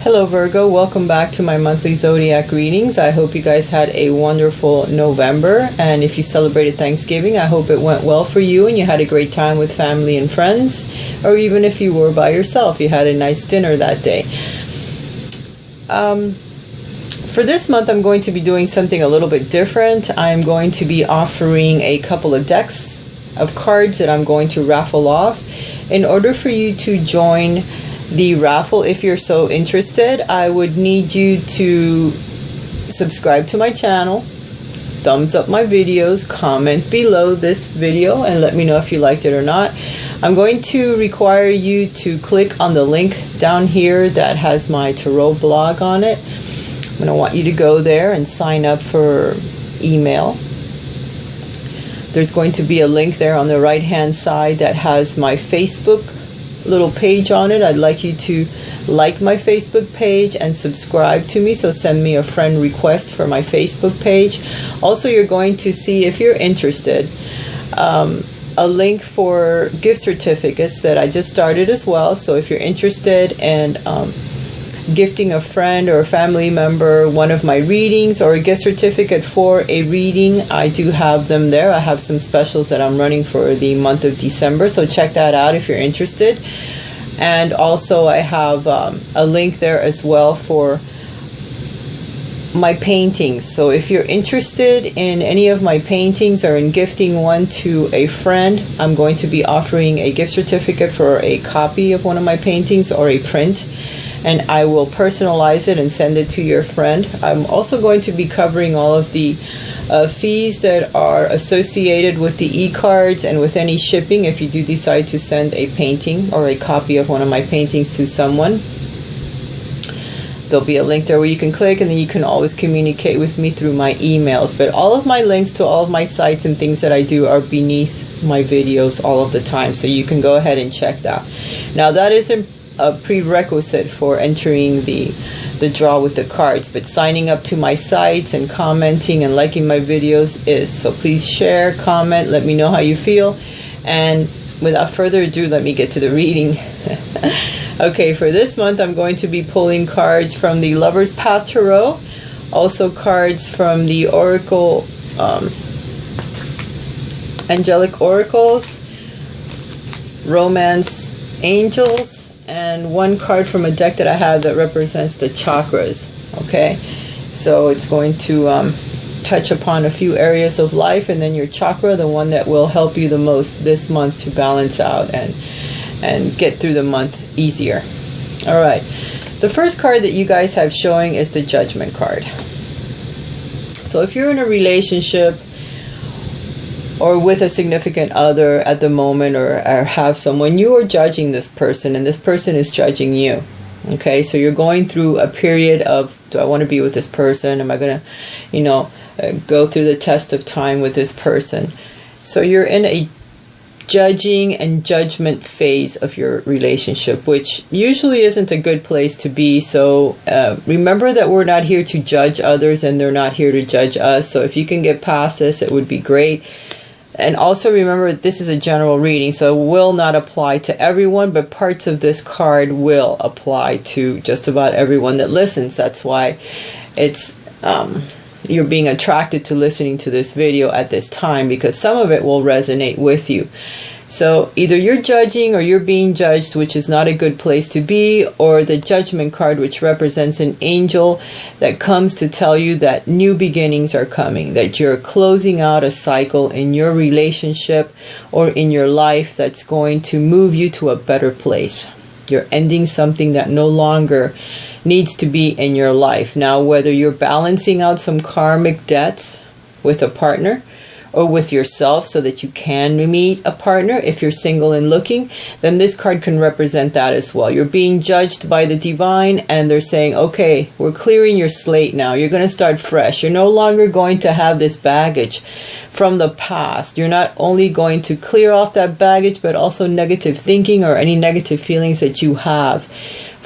Hello Virgo, welcome back to my monthly Zodiac readings. I hope you guys had a wonderful November, and if you celebrated Thanksgiving, I hope it went well for you and you had a great time with family and friends, or even if you were by yourself, you had a nice dinner that day. For this month, I'm going to be doing something a little bit different. I'm going to be offering a couple of decks of cards that I'm going to raffle off. In order for you to join the raffle, if you're so interested, I would need you to subscribe to my channel, thumbs up my videos, comment below this video, and let me know if you liked it or not. I'm going to require you to click on the link down here that has my tarot blog on it. I'm going to want you to go there and sign up for email. There's going to be a link there on the right hand side that has my Facebook little page on it. I'd like you to like my Facebook page and subscribe to me, so send me a friend request for my Facebook page. Also, you're going to see, if you're interested, a link for gift certificates that I just started as well. So if you're interested in gifting a friend or a family member one of my readings or a gift certificate for a reading, I do have them there. I have some specials that I'm running for the month of December, so check that out if you're interested. And also I have a link there as well for my paintings. So if you're interested in any of my paintings or in gifting one to a friend, I'm going to be offering a gift certificate for a copy of one of my paintings or a print, and I will personalize it and send it to your friend. I'm also going to be covering all of the fees that are associated with the e-cards and with any shipping if you do decide to send a painting or a copy of one of my paintings to someone. There'll be a link there where you can click, and then you can always communicate with me through my emails. But all of my links to all of my sites and things that I do are beneath my videos all of the time, so you can go ahead and check that. Now, that isn't a prerequisite for entering the draw with the cards, but signing up to my sites and commenting and liking my videos is. So please share, comment, let me know how you feel, and without further ado, let me get to the reading. Okay, for this month, I'm going to be pulling cards from the Lover's Path Tarot, also cards from the Oracle, Angelic Oracles, Romance Angels, and one card from a deck that I have that represents the chakras. Okay, so it's going to touch upon a few areas of life, and then your chakra, the one that will help you the most this month to balance out and get through the month easier. All right, the first card that you guys have showing is the Judgment card. So if you're in a relationship or with a significant other at the moment, or have someone, you are judging this person and this person is judging you. Okay, so you're going through a period of, do I want to be with this person? Am I going to, go through the test of time with this person? So you're in a judging and judgment phase of your relationship, which usually isn't a good place to be. So remember that we're not here to judge others and they're not here to judge us. So if you can get past this, it would be great. And also remember, this is a general reading, so it will not apply to everyone, but parts of this card will apply to just about everyone that listens. That's why it's you're being attracted to listening to this video at this time, because some of it will resonate with you. So either you're judging or you're being judged, which is not a good place to be, or the Judgment card, which represents an angel that comes to tell you that new beginnings are coming, that you're closing out a cycle in your relationship or in your life that's going to move you to a better place. You're ending something that no longer needs to be in your life. Now, whether you're balancing out some karmic debts with a partner or with yourself so that you can meet a partner, if you're single and looking, then this card can represent that as well. You're being judged by the divine, and they're saying, okay, we're clearing your slate now. You're going to start fresh. You're no longer going to have this baggage from the past. You're not only going to clear off that baggage, but also negative thinking or any negative feelings that you have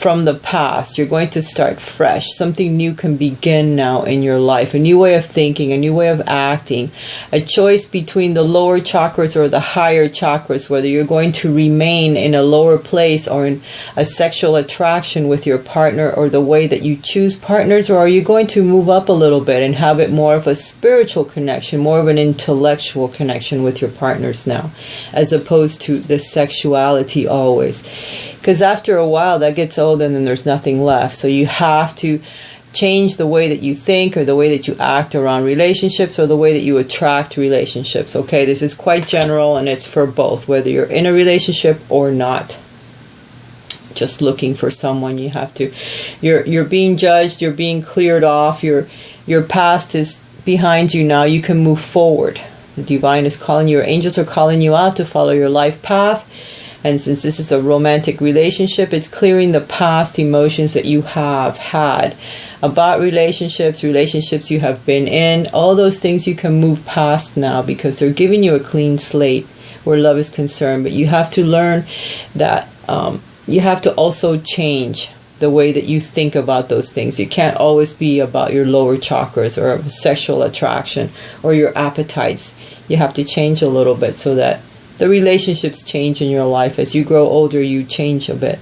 from the past. You're going to start fresh. Something new can begin now in your life. A new way of thinking, a new way of acting. A choice between the lower chakras or the higher chakras, whether you're going to remain in a lower place or in a sexual attraction with your partner, or the way that you choose partners, or are you going to move up a little bit and have it more of a spiritual connection, more of an intellectual connection with your partners now, as opposed to the sexuality always. Because after a while that gets old and then there's nothing left. So you have to change the way that you think or the way that you act around relationships or the way that you attract relationships. Okay, this is quite general and it's for both, whether you're in a relationship or not. Just looking for someone, you have to, you're being judged, you're being cleared off, your past is behind you now, you can move forward. The divine is calling you, your angels are calling you out to follow your life path. And since this is a romantic relationship, it's clearing the past emotions that you have had about relationships you have been in. All those things you can move past now because they're giving you a clean slate where love is concerned. But you have to learn that you have to also change the way that you think about those things. You can't always be about your lower chakras or sexual attraction or your appetites. You have to change a little bit so that the relationships change in your life. As you grow older, you change a bit.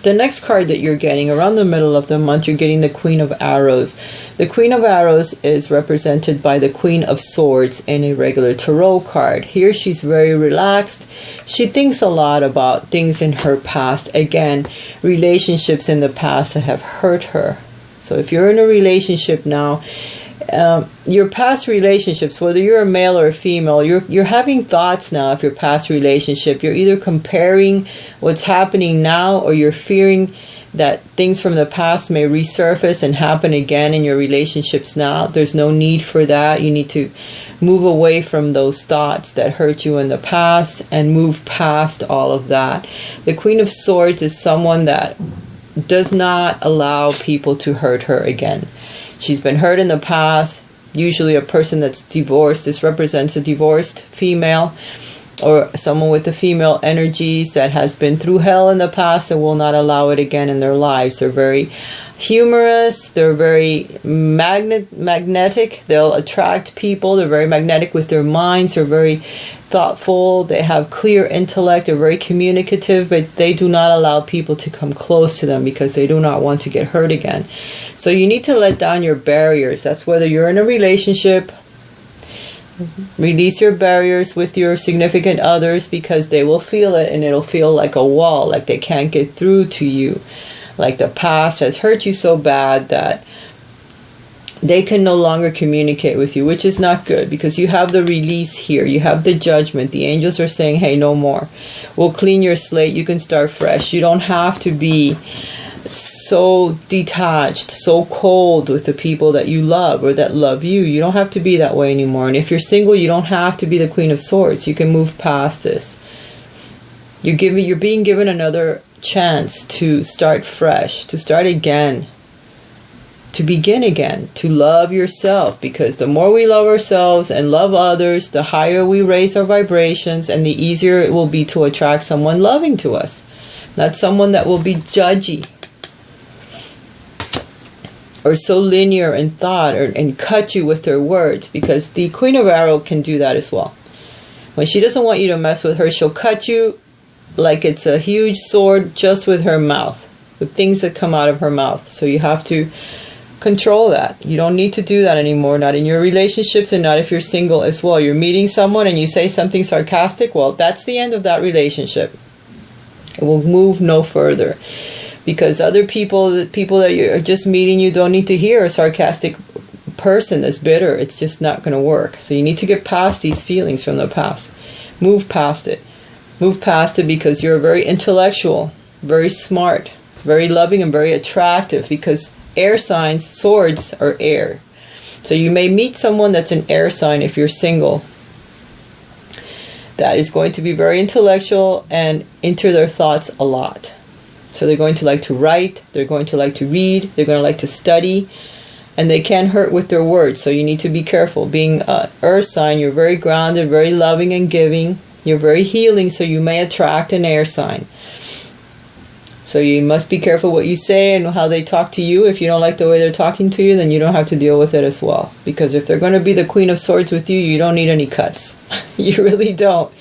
The next card that you're getting, around the middle of the month, you're getting the Queen of Arrows. The Queen of Arrows is represented by the Queen of Swords in a regular tarot card. Here she's very relaxed. She thinks a lot about things in her past. Again, relationships in the past that have hurt her. So if you're in a relationship now, your past relationships, whether you're a male or a female, you're having thoughts now of your past relationship. You're either comparing what's happening now, or you're fearing that things from the past may resurface and happen again in your relationships now. There's no need for that. You need to move away from those thoughts that hurt you in the past and move past all of that. The Queen of Swords is someone that does not allow people to hurt her again. She's been hurt in the past, usually a person that's divorced. This represents a divorced female or someone with the female energies that has been through hell in the past and will not allow it again in their lives. They're very humorous. They're very magnetic. They'll attract people. They're very magnetic with their minds. They're very thoughtful. They have clear intellect. They're very communicative, but they do not allow people to come close to them because they do not want to get hurt again. So you need to let down your barriers. That's whether you're in a relationship. Release your barriers with your significant others, because they will feel it and it'll feel like a wall, like they can't get through to you. Like the past has hurt you so bad that they can no longer communicate with you, which is not good, because you have the release here. You have the judgment. The angels are saying, hey, no more. We'll clean your slate. You can start fresh. You don't have to be so detached, so cold with the people that you love or that love you. You don't have to be that way anymore. And if you're single, you don't have to be the Queen of Swords. You can move past this. You're being given another chance to start fresh, to start again, to begin again, to love yourself, because the more we love ourselves and love others, the higher we raise our vibrations and the easier it will be to attract someone loving to us, not someone that will be judgy or so linear in thought and cut you with their words, because the Queen of Arrows can do that as well. When she doesn't want you to mess with her, she'll cut you like it's a huge sword just with her mouth, with things that come out of her mouth. So you have to control that. You don't need to do that anymore, not in your relationships and not if you're single as well. You're meeting someone and you say something sarcastic, well, that's the end of that relationship. It will move no further, because other people, the people that you're just meeting, you don't need to hear a sarcastic person that's bitter. It's just not going to work. So you need to get past these feelings from the past. Move past it. Move past it, because you're very intellectual, very smart, very loving and very attractive, because air signs, swords are air. So you may meet someone that's an air sign if you're single, that is going to be very intellectual and into their thoughts a lot. So they're going to like to write, they're going to like to read, they're going to like to study, and they can hurt with their words. So you need to be careful. Being an earth sign, you're very grounded, very loving and giving. You're very healing, so you may attract an air sign. So you must be careful what you say and how they talk to you. If you don't like the way they're talking to you, then you don't have to deal with it as well. Because if they're going to be the Queen of Swords with you, you don't need any cuts. You really don't.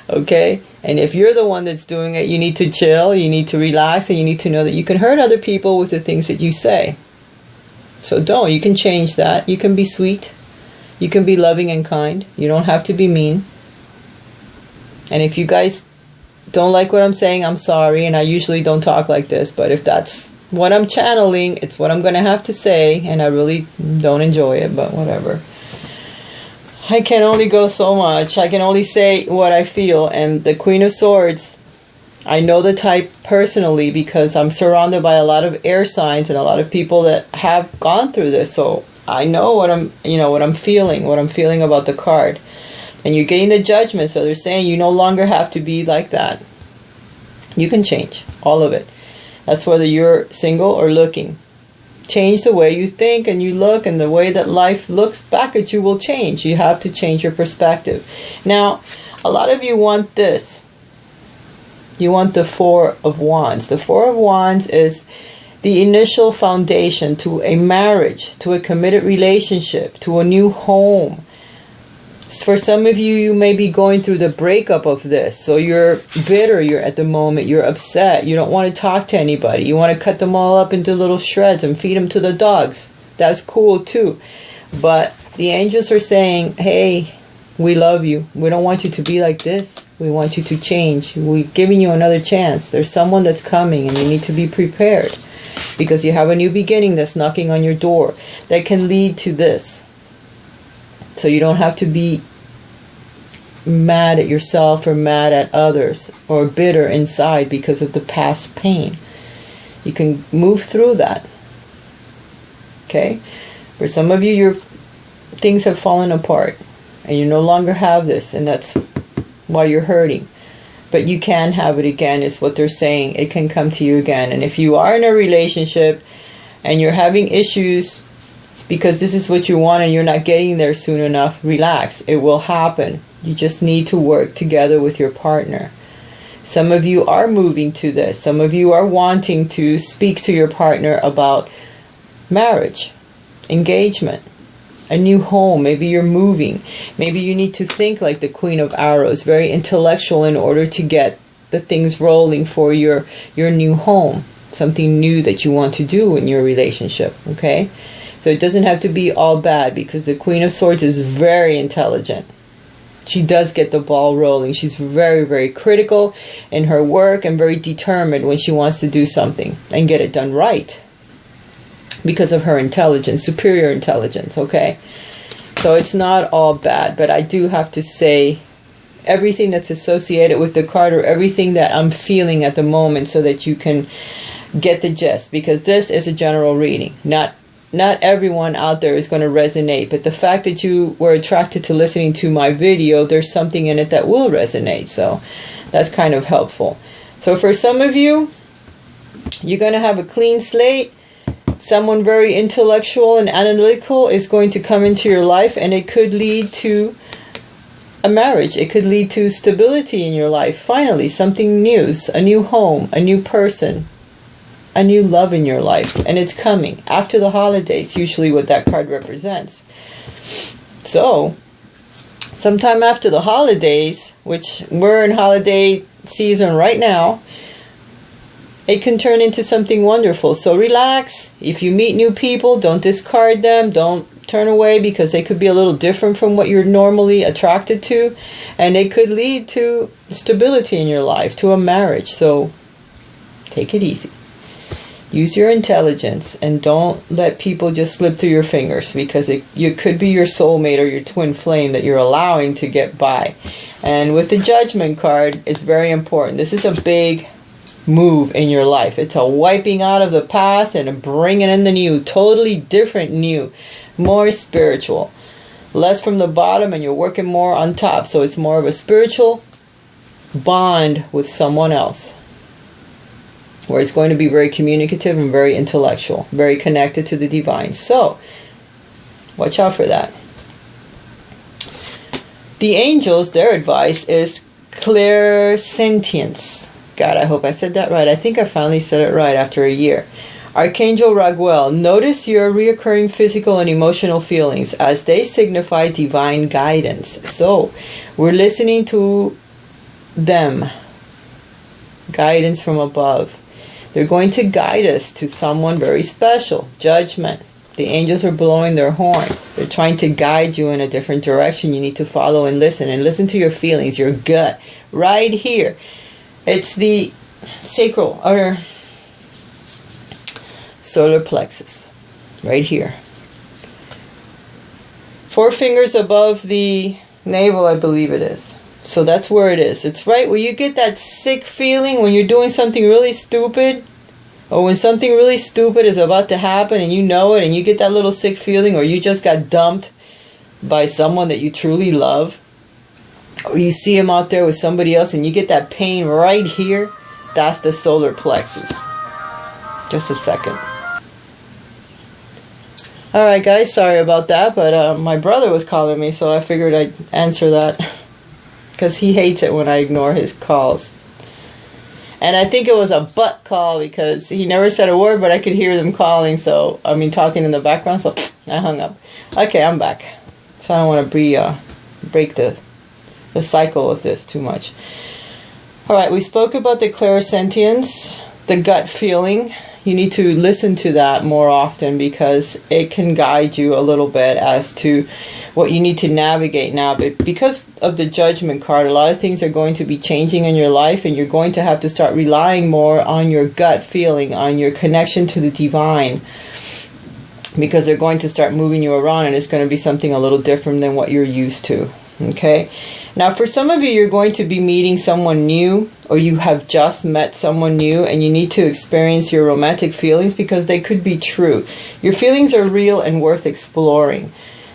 Okay? And if you're the one that's doing it, you need to chill, you need to relax, and you need to know that you can hurt other people with the things that you say. So don't. You can change that. You can be sweet. You can be loving and kind. You don't have to be mean. And if you guys don't like what I'm saying, I'm sorry, and I usually don't talk like this, but if that's what I'm channeling, it's what I'm going to have to say, and I really don't enjoy it, but whatever. I can only go so much. I can only say what I feel, and the Queen of Swords, I know the type personally because I'm surrounded by a lot of air signs and a lot of people that have gone through this, so I know what I'm feeling about the card. And you're getting the Judgment, so they're saying you no longer have to be like that. You can change all of it. That's whether you're single or looking. Change the way you think and you look, and the way that life looks back at you will change. You have to change your perspective. Now, a lot of you want this. You want the Four of Wands. The Four of Wands is the initial foundation to a marriage, to a committed relationship, to a new home. For some of you, you may be going through the breakup of this. So you're bitter, you're at the moment, you're upset. You don't want to talk to anybody. You want to cut them all up into little shreds and feed them to the dogs. That's cool too. But the angels are saying, hey, we love you. We don't want you to be like this. We want you to change. We're giving you another chance. There's someone that's coming and you need to be prepared. Because you have a new beginning that's knocking on your door that can lead to this. So you don't have to be mad at yourself or mad at others or bitter inside because of the past pain. You can move through that. Okay? For some of you, your things have fallen apart and you no longer have this, and that's why you're hurting. But you can have it again, is what they're saying. It can come to you again. And if you are in a relationship and you're having issues because this is what you want and you're not getting there soon enough, relax. It will happen. You just need to work together with your partner. Some of you are moving to this. Some of you are wanting to speak to your partner about marriage, engagement, a new home. Maybe you're moving. Maybe you need to think like the Queen of Arrows, very intellectual, in order to get the things rolling for your new home. Something new that you want to do in your relationship, okay? So it doesn't have to be all bad, because the Queen of Swords is very intelligent. She does get the ball rolling. She's very, very critical in her work and very determined when she wants to do something and get it done right because of her intelligence, superior intelligence, okay? So it's not all bad, but I do have to say everything that's associated with the card, or everything that I'm feeling at the moment, so that you can get the gist, because this is a general reading. Not everyone out there is going to resonate, but the fact that you were attracted to listening to my video, there's something in it that will resonate, so that's kind of helpful. So for some of you, you're going to have a clean slate. Someone very intellectual and analytical is going to come into your life, and it could lead to a marriage. It could lead to stability in your life. Finally, something new, a new home, a new person, a new love in your life, and it's coming after the holidays, usually what that card represents. So sometime after the holidays, which we're in holiday season right now, it can turn into something wonderful. So relax. If you meet new people, don't discard them. Don't turn away, because they could be a little different from what you're normally attracted to, and it could lead to stability in your life, to a marriage. So take it easy. Use your intelligence, and don't let people just slip through your fingers, because you could be your soulmate or your twin flame that you're allowing to get by. And with the Judgment card, it's very important. This is a big move in your life. It's a wiping out of the past and a bringing in the new, totally different new, more spiritual, less from the bottom, and you're working more on top. So it's more of a spiritual bond with someone else, where it's going to be very communicative and very intellectual, very connected to the divine. So watch out for that. The angels, their advice is clairsentience. God, I hope I said that right. I think I finally said it right after a year. Archangel Raguel, notice your reoccurring physical and emotional feelings as they signify divine guidance. So, we're listening to them. Guidance from above. They're going to guide us to someone very special. Judgment. The angels are blowing their horn. They're trying to guide you in a different direction. You need to follow and listen to your feelings, your gut, right here. It's the sacral or solar plexus, right here. 4 fingers above the navel, I believe it is. So that's where it is. It's right where you get that sick feeling when you're doing something really stupid, or when something really stupid is about to happen and you know it, and you get that little sick feeling, or you just got dumped by someone that you truly love, or you see him out there with somebody else and you get that pain right here. That's the solar plexus. Just a second. Alright guys, sorry about that, but my brother was calling me, so I figured I'd answer that. Because he hates it when I ignore his calls. And I think it was a butt call because he never said a word, but I could hear them calling, so, I mean, talking in the background, so I hung up. Okay, I'm back. So I don't want to break the cycle of this too much. Alright, we spoke about the clairsentience, the gut feeling. You need to listen to that more often because it can guide you a little bit as to what you need to navigate now. But because of the Judgment card, a lot of things are going to be changing in your life, and you're going to have to start relying more on your gut feeling, on your connection to the divine, because they're going to start moving you around, and it's going to be something a little different than what you're used to. Okay? Now, for some of you, you're going to be meeting someone new, or you have just met someone new, and you need to experience your romantic feelings because they could be true. Your feelings are real and worth exploring.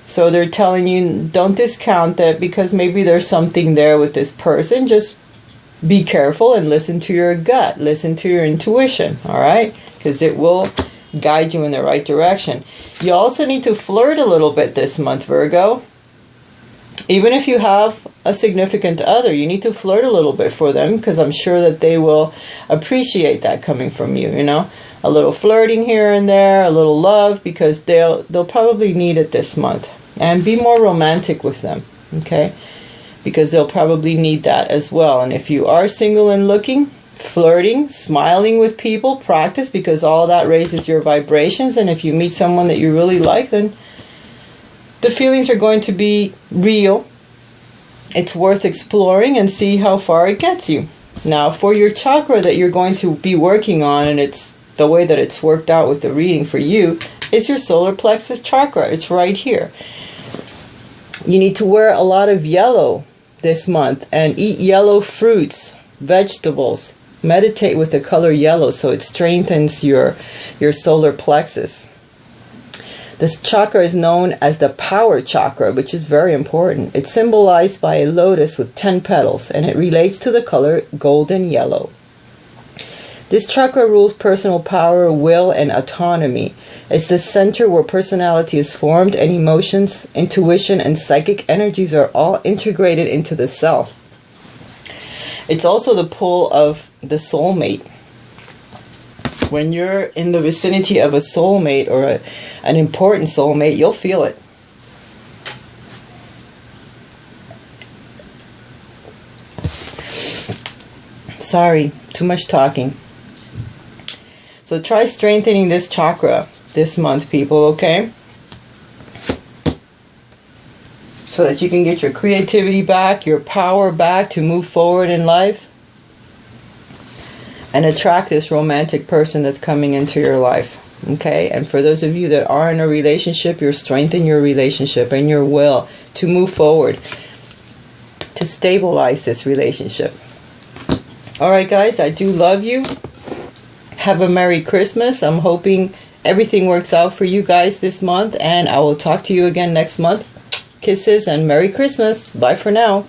So they're telling you, don't discount that because maybe there's something there with this person. Just be careful and listen to your gut. Listen to your intuition, all right? Because it will guide you in the right direction. You also need to flirt a little bit this month, Virgo. Even if you have a significant other, you need to flirt a little bit for them because I'm sure that they will appreciate that coming from you, you know. A little flirting here and there, a little love, because they'll probably need it this month. And be more romantic with them, okay? Because they'll probably need that as well. And if you are single and looking, flirting, smiling with people, practice, because all that raises your vibrations. And if you meet someone that you really like, then the feelings are going to be real. It's worth exploring and see how far it gets you. Now, for your chakra that you're going to be working on, and it's the way that it's worked out with the reading for you, is your solar plexus chakra. It's right here. You need to wear a lot of yellow this month and eat yellow fruits, vegetables. Meditate with the color yellow so it strengthens your solar plexus. This chakra is known as the power chakra, which is very important. It's symbolized by a lotus with 10 petals, and it relates to the color golden yellow. This chakra rules personal power, will, and autonomy. It's the center where personality is formed, and emotions, intuition, and psychic energies are all integrated into the self. It's also the pull of the soulmate. When you're in the vicinity of a soulmate or an important soulmate, you'll feel it. Sorry, too much talking. So try strengthening this chakra this month, people, okay? So that you can get your creativity back, your power back to move forward in life. And attract this romantic person that's coming into your life, okay? And for those of you that are in a relationship, you're strengthening your relationship and your will to move forward, to stabilize this relationship. All right, guys, I do love you. Have a Merry Christmas. I'm hoping everything works out for you guys this month, and I will talk to you again next month. Kisses and Merry Christmas. Bye for now.